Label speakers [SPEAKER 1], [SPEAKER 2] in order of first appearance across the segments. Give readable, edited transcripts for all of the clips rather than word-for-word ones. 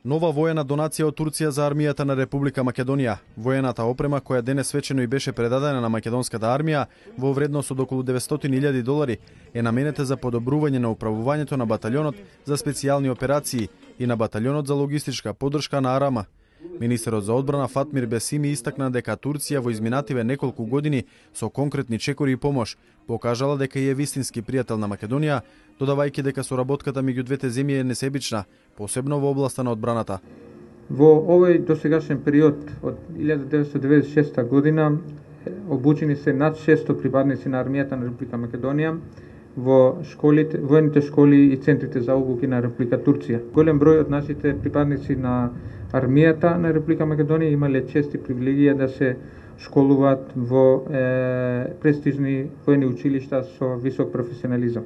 [SPEAKER 1] Нова воена донација од Турција за армијата на Република Македонија. Воената опрема која денес свечено и беше предадена на македонската армија во вредност од околу $900,000 е наменета за подобрување на управувањето на баталјонот за специјални операции и на баталјонот за логистичка поддршка на Арама. Министерот за одбрана Фатмир Бесими истакна дека Турција во изминативе неколку години со конкретни чекори и помош покажала дека е вистински пријател на Македонија, додавајќи дека соработката меѓу двете земји е несебична, посебно во областа на одбраната.
[SPEAKER 2] Во овој досегашен период од 1996 година обучени се над 600 припадници на армијата на Република Македонија во школите, воените школи и центрите за обуки на Република Турција. Голем број од нашите припадници на армијата на Република Македонија имале чест и привилегија да се школуваат во престижни воени училишта со висок професионализам.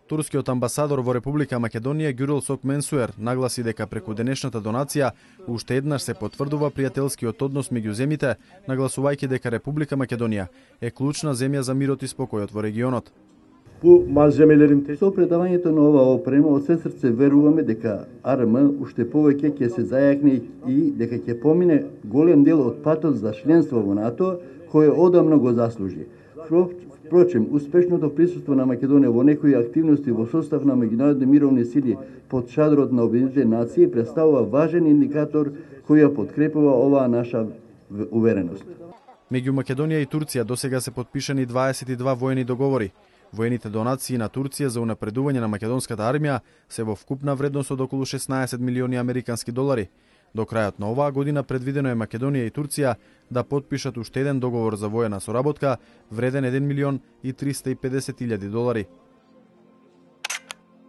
[SPEAKER 1] Турскиот амбасадор во Република Македонија Гюрел Сокменсуер нагласи дека преку денешната донација уште еднаш се потврдува пријателскиот однос меѓу земјите, нагласувајќи дека Република Македонија е клучна земја за мирот и спокојот во регионот.
[SPEAKER 3] Со предавањето на оваа опрема од се срце веруваме дека АРМ уште повеќе ќе се зајакне и дека ќе помине голем дел од патот за членство во НАТО, кој одамна го заслужи. Впрочем, успешното присуство на Македонија во некои активности во состав на меѓународни мировни сили под шадрот на Обединетите нации представува важен индикатор кој ја подкрепува оваа наша увереност.
[SPEAKER 1] Меѓу Македонија и Турција досега се потпишани 22 воени договори. Воените донации на Турција за унапредување на македонската армија се во вкупна вредност од околу 16 милиони американски долари. До крајот на оваа година предвидено е Македонија и Турција да потпишат уште еден договор за воена соработка вреден $1,350,000.